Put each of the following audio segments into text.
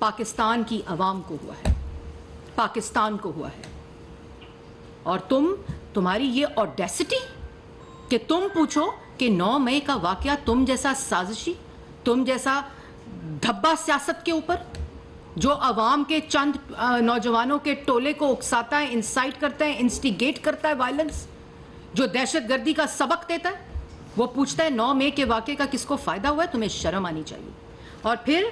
پاکستان کی عوام کو ہوا ہے, پاکستان کو ہوا ہے. اور تمہاری یہ اوڈیسٹی کہ تم پوچھو کہ 9 مئی کا واقعہ تم جیسا سازشی, تم جیسا دھبا سیاست کے اوپر جو عوام کے چند نوجوانوں کے ٹولے کو اکساتا ہے, انسائٹ کرتا ہے, انسٹیگیٹ کرتا ہے وائلنس, جو دہشت گردی کا سبق دیتا ہے, وہ پوچھتا ہے 9 مئی کے واقعے کا کس کو فائدہ ہوا ہے. تمہیں شرم آنی چاہیے. اور پھر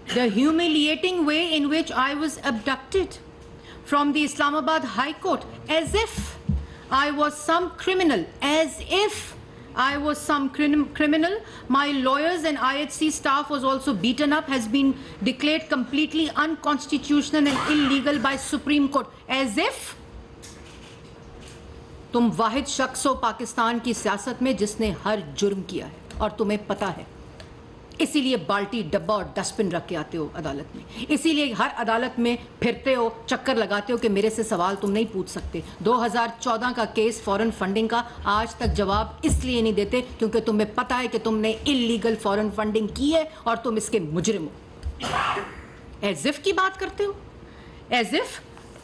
the humiliating way in which I was abducted from the Islamabad High Court, as if I was some criminal, as if I was some criminal. My lawyers and IHC staff was also beaten up, has been declared completely unconstitutional and illegal by Supreme Court. As if تم واحد شخص ہو پاکستان کی سیاست میں جس نے ہر جرم کیا ہے اور تمہیں پتا ہے. اسی لیے بالٹی, ڈبہ اور ڈسٹ بن رکھ کے آتے ہو عدالت میں. اسی لیے ہر عدالت میں پھرتے ہو, چکر لگاتے ہو کہ میرے سے سوال تم نہیں پوچھ سکتے. 2014 کا کیس فورن فنڈنگ کا آج تک جواب اس لیے نہیں دیتے کیونکہ تمہیں پتا ہے کہ تم نے انلیگل فورن فنڈنگ کی ہے اور تم اس کے مجرم ہو. ایز اف کی بات کرتے ہو, ایز اف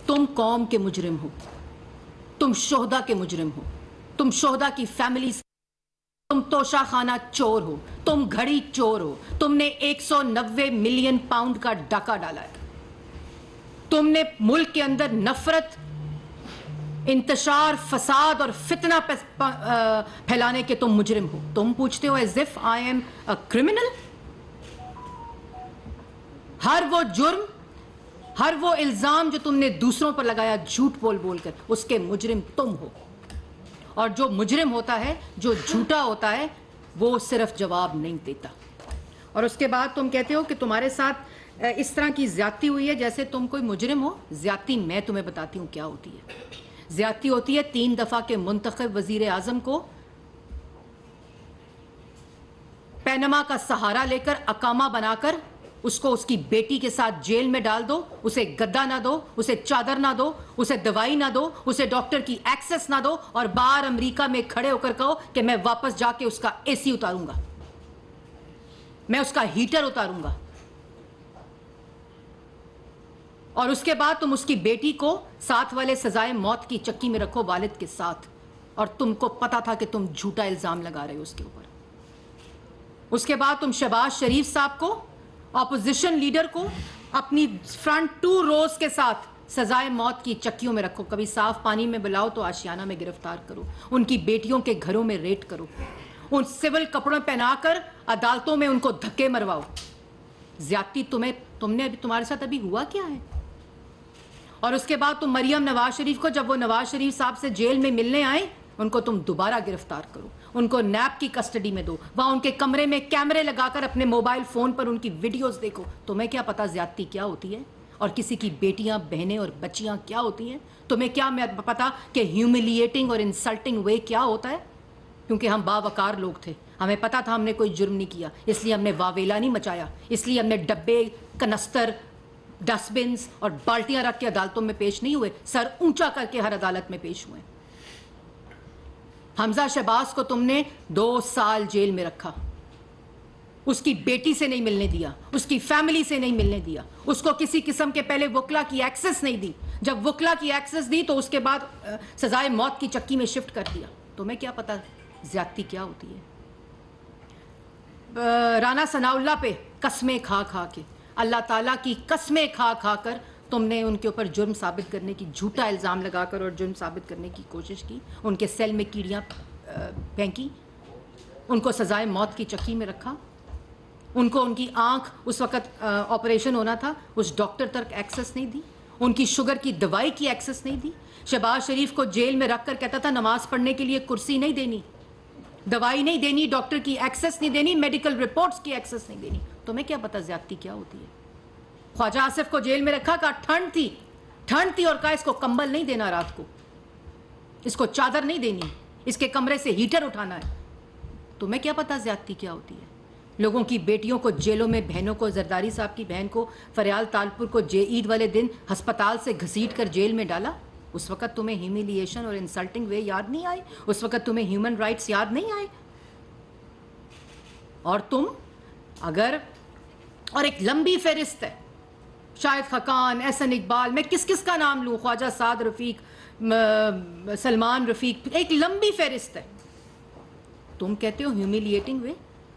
تم قوم کے مجرم ہو, تم شہداء کے مجرم ہو, تم شہداء کی فیملیز, تم توشہ خانہ چور ہو, تم گھڑی چور ہو, تم نے 190 ملین پاؤنڈ کا ڈاکہ ڈالا ہے, تم نے ملک کے اندر نفرت, انتشار, فساد اور فتنہ پھیلانے کے تم مجرم ہو. تم پوچھتے ہو as if I am a criminal. ہر وہ جرم, ہر وہ الزام جو تم نے دوسروں پر لگایا جھوٹ بول بول کر, اس کے مجرم تم ہو. اور جو مجرم ہوتا ہے, جو جھوٹا ہوتا ہے, وہ صرف جواب نہیں دیتا. اور اس کے بعد تم کہتے ہو کہ تمہارے ساتھ اس طرح کی زیادتی ہوئی ہے جیسے تم کوئی مجرم ہو. زیادتی میں تمہیں بتاتی ہوں کیا ہوتی ہے. زیادتی ہوتی ہے 3 دفعہ کے منتخب وزیر اعظم کو پینما کا سہارا لے کر اقامہ بنا کر اس کو اس کی بیٹی کے ساتھ جیل میں ڈال دو, اسے گدا نہ دو, اسے چادر نہ دو, اسے دوائی نہ دو, اسے ڈاکٹر کی ایکسس نہ دو, اور باہر امریکہ میں کھڑے ہو کر کہو کہ میں واپس جا کے اس کا اے سی اتاروں گا, میں اس کا ہیٹر اتاروں گا. اور اس کے بعد تم اس کی بیٹی کو ساتھ والے سزائے موت کی چکی میں رکھو والد کے ساتھ, اور تم کو پتا تھا کہ تم جھوٹا الزام لگا رہے ہو اس کے اوپر. اس کے بعد تم شہباز شریف صاحب کو, اپوزیشن لیڈر کو, اپنی فرنٹ 2 روز کے ساتھ سزائے موت کی چکیوں میں رکھو. کبھی صاف پانی میں بلاؤ تو آشیانہ میں گرفتار کرو, ان کی بیٹیوں کے گھروں میں ریڈ کرو, ان سول کپڑوں پہنا کر عدالتوں میں ان کو دھکے مرواؤ. زیادتی تمہارے ساتھ ابھی ہوا کیا ہے؟ اور اس کے بعد تم مریم نواز شریف کو, جب وہ نواز شریف صاحب سے جیل میں ملنے آئے, ان کو تم دوبارہ گرفتار کرو, ان کو نیب کی کسٹڈی میں دو, وہاں ان کے کمرے میں کیمرے لگا کر اپنے موبائل فون پر ان کی ویڈیوز دیکھو. تمہیں کیا پتا زیادتی کیا ہوتی ہے اور کسی کی بیٹیاں, بہنیں اور بچیاں کیا ہوتی ہیں؟ تمہیں کیا پتا کہ ہیوملیٹنگ اور انسلٹنگ وے کیا ہوتا ہے؟ کیونکہ ہم باوقار لوگ تھے, ہمیں پتا تھا ہم نے کوئی جرم نہیں کیا, اس لیے ہم نے واویلا نہیں مچایا, اس لیے ہم نے ڈبے, کنستر, ڈسٹ بنز اور بالٹیاں رکھ کے عدالتوں میں پیش نہیں ہوئے, سر اونچا کر کے ہر عدالت میں پیش ہوئے. حمزہ شہباز کو تم نے 2 سال جیل میں رکھا, اس کی بیٹی سے نہیں ملنے دیا, اس کی فیملی سے نہیں ملنے دیا, اس کو کسی قسم کے پہلے وکلا کی ایکسس نہیں دی, جب وکلا کی ایکسس دی تو اس کے بعد سزائے موت کی چکی میں شفٹ کر دیا. تمہیں کیا پتا زیادتی کیا ہوتی ہے؟ رانا ثناء اللہ پہ قسمیں کھا کھا کے, اللہ تعالیٰ کی قسمیں کھا کھا کر تم نے ان کے اوپر جرم ثابت کرنے کی, جھوٹا الزام لگا کر اور جرم ثابت کرنے کی کوشش کی, ان کے سیل میں کیڑیاں پھینکی, ان کو سزائے موت کی چکی میں رکھا, ان کو ان کی آنکھ, اس وقت آپریشن ہونا تھا, اس ڈاکٹر تک ایکسس نہیں دی, ان کی شوگر کی دوائی کی ایکسس نہیں دی. شہباز شریف کو جیل میں رکھ کر کہتا تھا نماز پڑھنے کے لیے کرسی نہیں دینی, دوائی نہیں دینی, ڈاکٹر کی ایکسس نہیں دینی, میڈیکل رپورٹس کی ایکسس نہیں دینی. تمہیں کیا پتا زیادتی کیا ہوتی ہے؟ خواجہ آصف کو جیل میں رکھا, کہا ٹھنڈ تھی اور کہا اس کو کمبل نہیں دینا, رات کو اس کو چادر نہیں دینی, اس کے کمرے سے ہیٹر اٹھانا ہے. تمہیں کیا پتا زیادتی کیا ہوتی ہے؟ لوگوں کی بیٹیوں کو جیلوں میں, بہنوں کو, زرداری صاحب کی بہن کو فریال تالپور کو عید والے دن ہسپتال سے گھسیٹ کر جیل میں ڈالا. اس وقت تمہیں ہیوملیشن اور انسلٹنگ وے یاد نہیں آئے؟ اس وقت تمہیں ہیومن رائٹس یاد نہیں آئے؟ اور تم اگر, اور ایک لمبی فہرست ہے, شاہد خاقان, احسن اقبال, میں کس کس کا نام لوں, خواجہ سعد رفیق, سلمان رفیق, ایک لمبی فہرست ہے. تم کہتے ہو ہیومیلیٹنگ وے.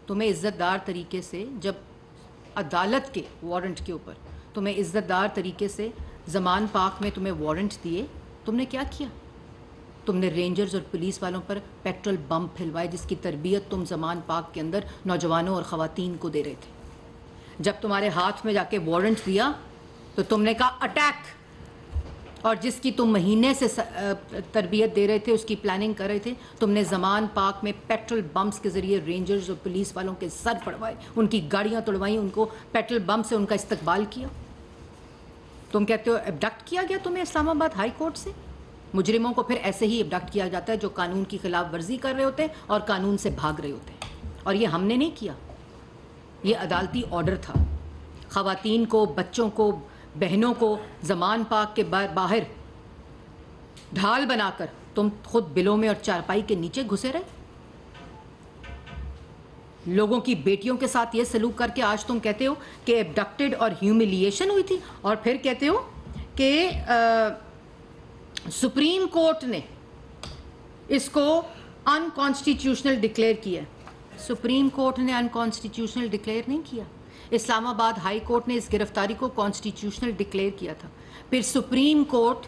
تمہیں عزت دار طریقے سے جب عدالت کے وارنٹ کے اوپر تمہیں عزت دار طریقے سے زمان پاک میں تمہیں وارنٹ دیے, تم نے کیا کیا؟ تم نے رینجرز اور پولیس والوں پر پیٹرول بم پھیلوائے, جس کی تربیت تم زمان پاک کے اندر نوجوانوں اور خواتین کو دے رہے تھے. جب تمہارے ہاتھ میں جا کے وارنٹ دیا تو تم نے کہا اٹیک, اور جس کی تم مہینے سے تربیت دے رہے تھے, اس کی پلاننگ کر رہے تھے, تم نے زمان پاک میں پیٹرول بمز کے ذریعے رینجرز اور پولیس والوں کے سر پڑوائے, ان کی گاڑیاں توڑوائیں, ان کو پیٹرول بم سے ان کا استقبال کیا. تم کہتے ہو ابڈکٹ کیا گیا تمہیں اسلام آباد ہائی کورٹ سے. مجرموں کو پھر ایسے ہی ابڈکٹ کیا جاتا ہے جو قانون کی خلاف ورزی کر رہے ہوتے ہیں اور قانون سے بھاگ رہے ہوتے ہیں. اور یہ ہم نے نہیں کیا, یہ عدالتی آرڈر تھا. خواتین کو, بچوں کو, بہنوں کو زمان پاک کے باہر ڈھال بنا کر تم خود بلوں میں اور چارپائی کے نیچے گھسے رہے. لوگوں کی بیٹیوں کے ساتھ یہ سلوک کر کے آج تم کہتے ہو کہ ابڈکٹڈ اور ہیومیلیشن ہوئی تھی, اور پھر کہتے ہو کہ سپریم کورٹ نے اس کو انکانسٹیٹیوشنل ڈکلیئر کیا. سپریم کورٹ نے انکانسٹیٹیوشنل ڈکلیئر نہیں کیا. اسلام آباد ہائی کورٹ نے اس گرفتاری کو کانسٹیٹیوشنل ڈکلیئر کیا تھا. پھر سپریم کورٹ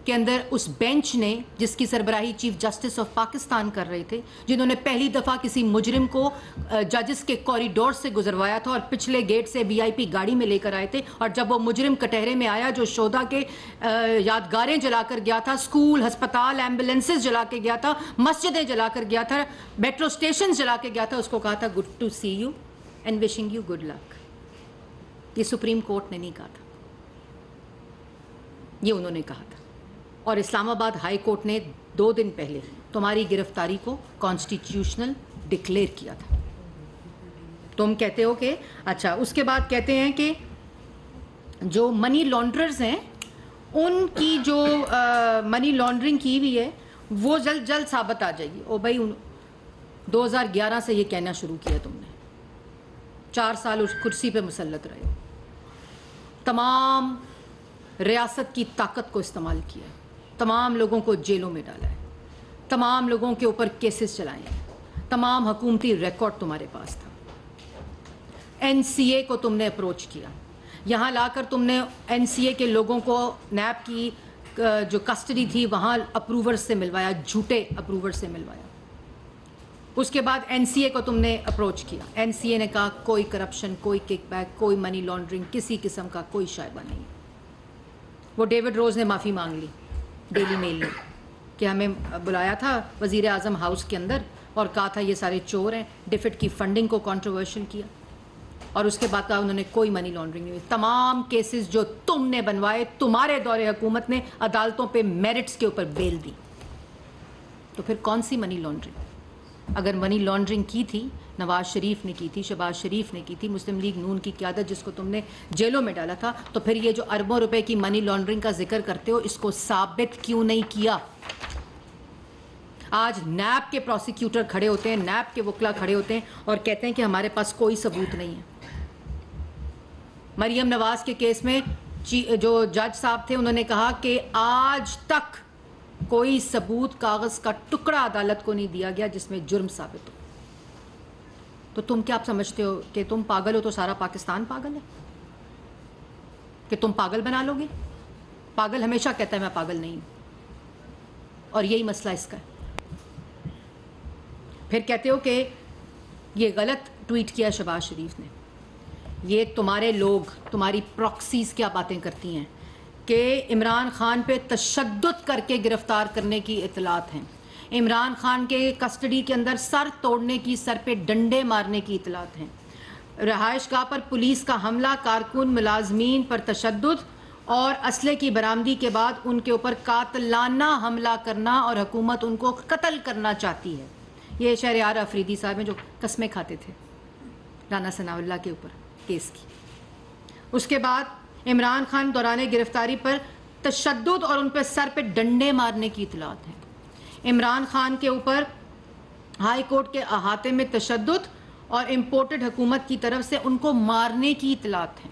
کے اندر اس بینچ نے, جس کی سربراہی چیف جسٹس آف پاکستان کر رہے تھے, جنہوں نے پہلی دفعہ کسی مجرم کو ججز کے کوریڈور سے گزروایا تھا اور پچھلے گیٹ سے وی آئی پی گاڑی میں لے کر آئے تھے, اور جب وہ مجرم کٹہرے میں آیا جو شہداء کے یادگاریں جلا کر گیا تھا, اسکول, ہسپتال, ایمبولینسز جلا کے گیا تھا, مسجدیں جلا کر گیا تھا, میٹرو اسٹیشن جلا کے گیا تھا, اس کو کہا تھا good to see you and wishing you good luck. یہ سپریم کورٹ نے نہیں کہا تھا, یہ انہوں نے کہا تھا. اور اسلام آباد ہائی کورٹ نے 2 دن پہلے تمہاری گرفتاری کو کانسٹیٹیوشنل ڈکلیئر کیا تھا. تم کہتے ہو کہ اچھا, اس کے بعد کہتے ہیں کہ جو منی لانڈررز ہیں ان کی جو منی لانڈرنگ کی ہوئی ہے وہ جلد جلد ثابت آ جائے گی. او بھائی 2011 سے یہ کہنا شروع کیا تم نے, 4 سال اس کرسی پہ مسلط رہے, تمام ریاست کی طاقت کو استعمال کیا, تمام لوگوں کو جیلوں میں ڈالا ہے, تمام لوگوں کے اوپر کیسز چلائے ہیں, تمام حکومتی ریکارڈ تمہارے پاس تھا. این سی اے کو تم نے اپروچ کیا, یہاں لا کر تم نے این سی اے کے لوگوں کو نیب کی جو کسٹڈی تھی وہاں اپروور سے ملوایا, جھوٹے اپروور سے ملوایا. اس کے بعد این سی اے کو تم نے اپروچ کیا, این سی اے نے کہا کوئی کرپشن, کوئی کک بیک, کوئی منی لانڈرنگ, کسی قسم کا کوئی شائبہ نہیں. وہ ڈیوڈ روز نے معافی مانگ لی ڈیلی میل نے کہ ہمیں بلایا تھا وزیر اعظم ہاؤس کے اندر اور کہا تھا یہ سارے چور ہیں, ڈیفٹ کی فنڈنگ کو کنٹروورشل کیا, اور اس کے بعد کہا انہوں نے کوئی منی لانڈرنگ نہیں ہوئی. تمام کیسز جو تم نے بنوائے تمہارے دور حکومت نے عدالتوں پہ میرٹس کے اوپر بیل دی. تو پھر کون سی منی لانڈرنگ؟ اگر منی لانڈرنگ کی تھی نواز شریف نے کی تھی, شہباز شریف نے کی تھی, مسلم لیگ نون کی قیادت جس کو تم نے جیلوں میں ڈالا تھا, تو پھر یہ جو اربوں روپے کی منی لانڈرنگ کا ذکر کرتے ہو اس کو ثابت کیوں نہیں کیا؟ آج نیب کے پروسیکیوٹر کھڑے ہوتے ہیں, نیب کے وکلا کھڑے ہوتے ہیں اور کہتے ہیں کہ ہمارے پاس کوئی ثبوت نہیں ہے. مریم نواز کے کیس میں جو جج صاحب تھے انہوں نے کہا کہ آج تک کوئی ثبوت, کاغذ کا ٹکڑا عدالت کو نہیں دیا گیا جس میں جرم ثابت ہو. تو تم کیا سمجھتے ہو کہ تم پاگل ہو تو سارا پاکستان پاگل ہے, کہ تم پاگل بنا لو گے؟ پاگل ہمیشہ کہتا ہے میں پاگل نہیں ہوں, اور یہی مسئلہ اس کا ہے. پھر کہتے ہو کہ یہ غلط ٹویٹ کیا شہباز شریف نے. یہ تمہارے لوگ, تمہاری پراکسیز کیا باتیں کرتی ہیں کہ عمران خان پہ تشدد کر کے گرفتار کرنے کی اطلاعات ہیں, عمران خان کے کسٹڈی کے اندر سر توڑنے کی, سر پہ ڈنڈے مارنے کی اطلاعات ہیں, رہائش گاہ پر پولیس کا حملہ, کارکن ملازمین پر تشدد اور اسلحے کی برآمدی کے بعد ان کے اوپر قاتلانہ حملہ کرنا اور حکومت ان کو قتل کرنا چاہتی ہے. یہ شہریار افریدی صاحب ہیں جو قسمیں کھاتے تھے رانا ثناء اللہ کے اوپر کیس کی. اس کے بعد عمران خان دوران گرفتاری پر تشدد اور ان پہ سر پہ ڈنڈے مارنے کی اطلاعات ہیں. عمران خان کے اوپر ہائی کورٹ کے احاطے میں تشدد اور امپورٹڈ حکومت کی طرف سے ان کو مارنے کی اطلاعات ہیں.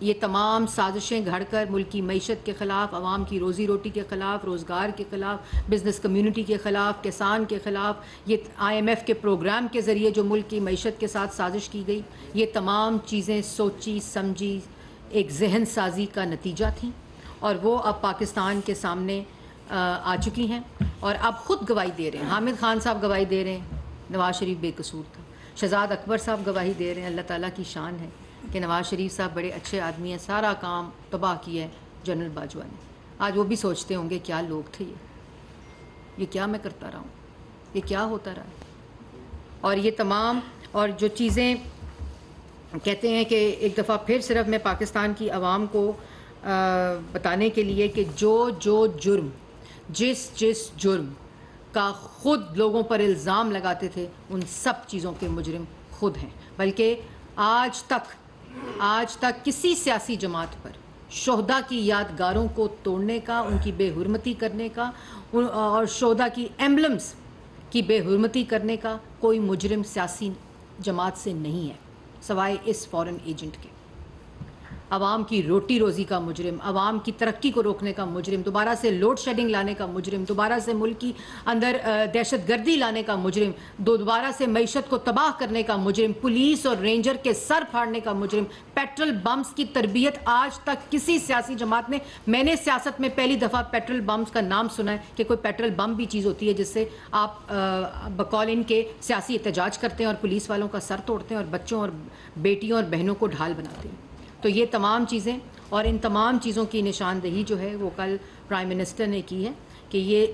یہ تمام سازشیں گھڑ کر ملک کی معیشت کے خلاف، عوام کی روزی روٹی کے خلاف، روزگار کے خلاف، بزنس کمیونٹی کے خلاف، کسان کے خلاف، یہ IMF کے پروگرام کے ذریعے جو ملک کی معیشت کے ساتھ سازش کی گئی، یہ تمام چیزیں سوچی سمجھی ایک ذہن سازی کا نتیجہ تھیں، اور وہ اب پاکستان کے سامنے آ چکی ہیں، اور اب خود گواہی دے رہے ہیں۔ حامد خان صاحب گواہی دے رہے ہیں نواز شریف بے قصور تھا، شہزاد اکبر صاحب گواہی دے رہے ہیں، اللہ تعالیٰ کی شان ہے کہ نواز شریف صاحب بڑے اچھے آدمی ہیں، سارا کام تباہ کیا ہے جنرل باجوہ نے۔ آج وہ بھی سوچتے ہوں گے کیا لوگ تھے یہ کیا میں کرتا رہا ہوں، یہ کیا ہوتا رہا ہے۔ اور یہ تمام اور جو چیزیں کہتے ہیں کہ ایک دفعہ پھر صرف میں پاکستان کی عوام کو بتانے کے لیے کہ جو جرم جس جرم کا خود لوگوں پر الزام لگاتے تھے ان سب چیزوں کے مجرم خود ہیں، بلکہ آج تک کسی سیاسی جماعت پر شہداء کی یادگاروں کو توڑنے کا، ان کی بے حرمتی کرنے کا اور شہداء کی ایمبلمز کی بے حرمتی کرنے کا کوئی مجرم سیاسی جماعت سے نہیں ہے سوائے اس فورن ایجنٹ کے۔ عوام کی روٹی روزی کا مجرم، عوام کی ترقی کو روکنے کا مجرم، دوبارہ سے لوڈ شیڈنگ لانے کا مجرم، دوبارہ سے ملک کی اندر دہشت گردی لانے کا مجرم، دوبارہ سے معیشت کو تباہ کرنے کا مجرم، پولیس اور رینجر کے سر پھاڑنے کا مجرم، پیٹرول بمز کی تربیت آج تک کسی سیاسی جماعت نے، میں نے سیاست میں پہلی دفعہ پیٹرول بمز کا نام سنا ہے کہ کوئی پیٹرول بم بھی چیز ہوتی ہے جس سے آپ بقول ان کے سیاسی احتجاج کرتے ہیں اور پولیس والوں کا سر توڑتے ہیں اور بچوں اور بیٹیوں اور بہنوں کو ڈھال بناتے ہیں۔ تو یہ تمام چیزیں اور ان تمام چیزوں کی نشاندہی جو ہے وہ کل پرائم منسٹر نے کی ہے کہ یہ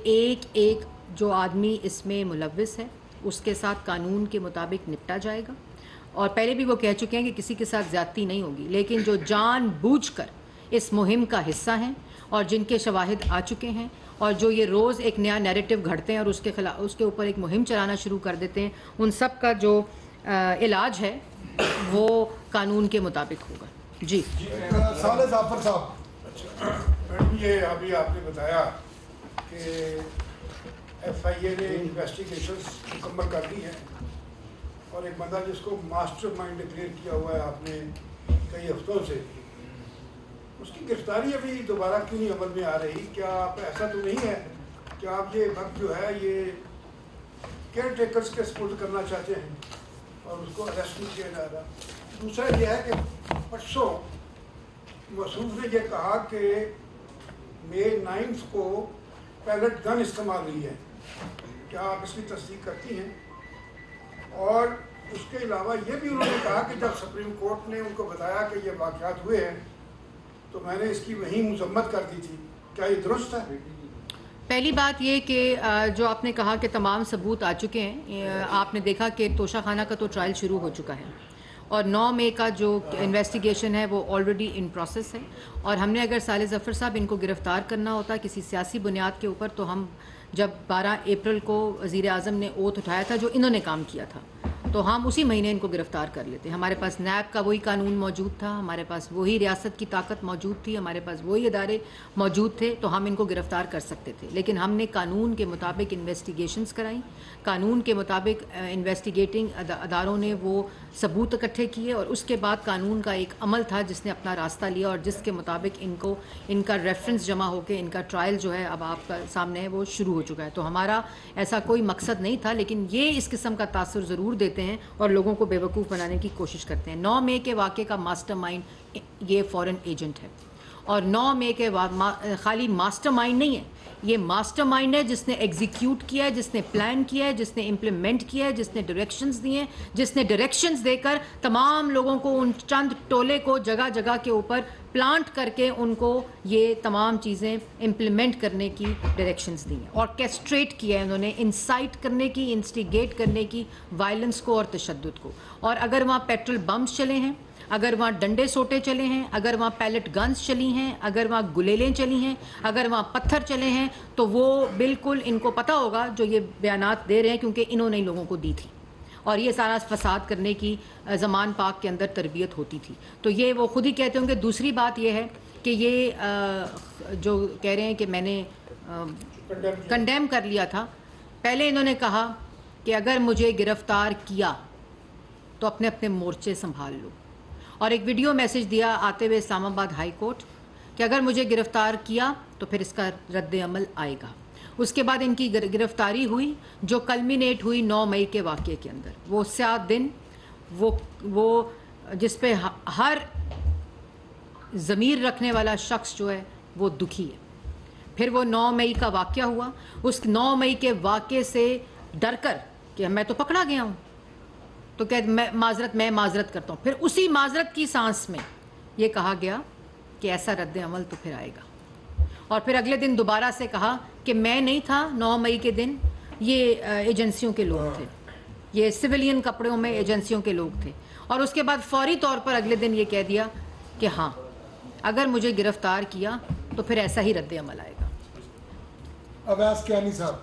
ایک جو آدمی اس میں ملوث ہے اس کے ساتھ قانون کے مطابق نپٹا جائے گا، اور پہلے بھی وہ کہہ چکے ہیں کہ کسی کے ساتھ زیادتی نہیں ہوگی، لیکن جو جان بوجھ کر اس مہم کا حصہ ہیں اور جن کے شواہد آ چکے ہیں اور جو یہ روز ایک نیا نیریٹو گھڑتے ہیں اور اس کے اوپر ایک مہم چلانا شروع کر دیتے ہیں، ان سب کا جو علاج ہے وہ قانون کے مطابق ہوگا۔ جی صالح ظفر صاحب، میڈم یہ ابھی آپ نے بتایا کہ FIA نے انویسٹیگیشنز مکمل کر لی ہیں اور ایک بندہ جس کو ماسٹر مائنڈ ڈکلیئر کیا ہوا ہے آپ نے کئی ہفتوں سے، اس کی گرفتاری ابھی دوبارہ کیوں نہیں عمل میں آ رہی؟ کیا آپ ایسا تو نہیں ہے کہ آپ یہ وقت جو ہے یہ کیئر ٹیکرز کے سپورٹ کرنا چاہتے ہیں اور اس کو اریسٹ نہیں کیا جا رہا؟ دوسرا یہ ہے کہ پرسوں موصوف نے یہ کہا کہ مئی 9 کو پیلٹ گن استعمال ہوئی ہے، کیا آپ اس کی تصدیق کرتی ہیں؟ اور اس کے علاوہ یہ بھی انہوں نے کہا کہ جب سپریم کورٹ نے ان کو بتایا کہ یہ واقعات ہوئے ہیں تو میں نے اس کی وہیں مذمت کر دی تھی، کیا یہ درست ہے؟ پہلی بات یہ کہ جو آپ نے کہا کہ تمام ثبوت آ چکے ہیں، آپ نے دیکھا کہ توشہ خانہ کا تو ٹرائل شروع ہو چکا ہے اور 9 مئی کا جو انویسٹیگیشن ہے وہ آلریڈی ان پروسیس ہے، اور ہم نے اگر صالح ظفر صاحب ان کو گرفتار کرنا ہوتا کسی سیاسی بنیاد کے اوپر تو ہم جب 12 اپریل کو وزیر اعظم نے اوتھ اٹھایا تھا جو انہوں نے کام کیا تھا تو ہم اسی مہینے ان کو گرفتار کر لیتے۔ ہمارے پاس نیب کا وہی قانون موجود تھا، ہمارے پاس وہی ریاست کی طاقت موجود تھی، ہمارے پاس وہی ادارے موجود تھے، تو ہم ان کو گرفتار کر سکتے تھے، لیکن ہم نے قانون کے مطابق انویسٹیگیشنز کرائیں، قانون کے مطابق انویسٹیگیٹنگ اداروں نے وہ ثبوت اکٹھے کیے اور اس کے بعد قانون کا ایک عمل تھا جس نے اپنا راستہ لیا اور جس کے مطابق ان کا ریفرنس جمع ہو کے ان کا ٹرائل جو ہے اب آپ کا سامنے ہے وہ شروع ہو چکا ہے۔ تو ہمارا ایسا کوئی مقصد نہیں تھا، لیکن یہ اس قسم کا تاثر ضرور دیتے ہیں اور لوگوں کو بیوقوف بنانے کی کوشش کرتے ہیں۔ 9 مئی کے واقعے کا ماسٹر مائنڈ یہ فورن ایجنٹ ہے، اور 9 مئی کے خالی ماسٹر مائنڈ نہیں ہے، یہ ماسٹر مائنڈ ہے جس نے ایگزیکیوٹ کیا ہے، جس نے پلان کیا ہے، جس نے امپلیمنٹ کیا ہے، جس نے ڈائریکشنز دیے ہیں، جس نے ڈائریکشنز دے کر تمام لوگوں کو ان چند ٹولے کو جگہ جگہ کے اوپر پلانٹ کر کے ان کو یہ تمام چیزیں امپلیمنٹ کرنے کی ڈائریکشنز دی ہیں، آرکیسٹریٹ کیا ہے انہوں نے، انسائٹ کرنے کی، انسٹیگیٹ کرنے کی وائلنس کو اور تشدد کو۔ اور اگر وہاں پیٹرول بمز چلے ہیں، اگر وہاں ڈنڈے سوٹے چلے ہیں، اگر وہاں پیلٹ گنز چلی ہیں، اگر وہاں گلیلیں چلی ہیں، اگر وہاں پتھر چلے ہیں، تو وہ بالکل ان کو پتہ ہوگا جو یہ بیانات دے رہے ہیں، کیونکہ انہوں نے لوگوں کو دی تھی اور یہ سارا فساد کرنے کی زمان پاک کے اندر تربیت ہوتی تھی، تو یہ وہ خود ہی کہتے ہوں گے۔ دوسری بات یہ ہے کہ یہ جو کہہ رہے ہیں کہ میں نے کنڈیم کر لیا تھا، پہلے انہوں نے کہا کہ اگر مجھے گرفتار کیا تو اپنے اپنے مورچے سنبھال لو، اور ایک ویڈیو میسج دیا آتے ہوئے اسلام آباد ہائی کورٹ کہ اگر مجھے گرفتار کیا تو پھر اس کا رد عمل آئے گا. اس کے بعد ان کی گرفتاری ہوئی جو کلمینیٹ ہوئی 9 مئی کے واقعے کے اندر. وہ سیاہ دن وہ جس پہ ہر ضمیر رکھنے والا شخص جو ہے وہ دکھی ہے. پھر وہ 9 مئی کا واقعہ ہوا. اس 9 مئی کے واقعے سے ڈر کر کہ میں تو پکڑا گیا ہوں تو کہ میں معذرت کرتا ہوں. پھر اسی معذرت کی سانس میں یہ کہا گیا کہ ایسا رد عمل تو پھر آئے گا. اور پھر اگلے دن دوبارہ سے کہا کہ میں نہیں تھا 9 مئی کے دن, یہ ایجنسیوں کے لوگ تھے, یہ سویلین کپڑوں میں ایجنسیوں کے لوگ تھے. اور اس کے بعد فوری طور پر اگلے دن یہ کہہ دیا کہ ہاں اگر مجھے گرفتار کیا تو پھر ایسا ہی رد عمل آئے گا. اویس کیانی صاحب,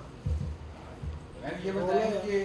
میں یہ بتایا کہ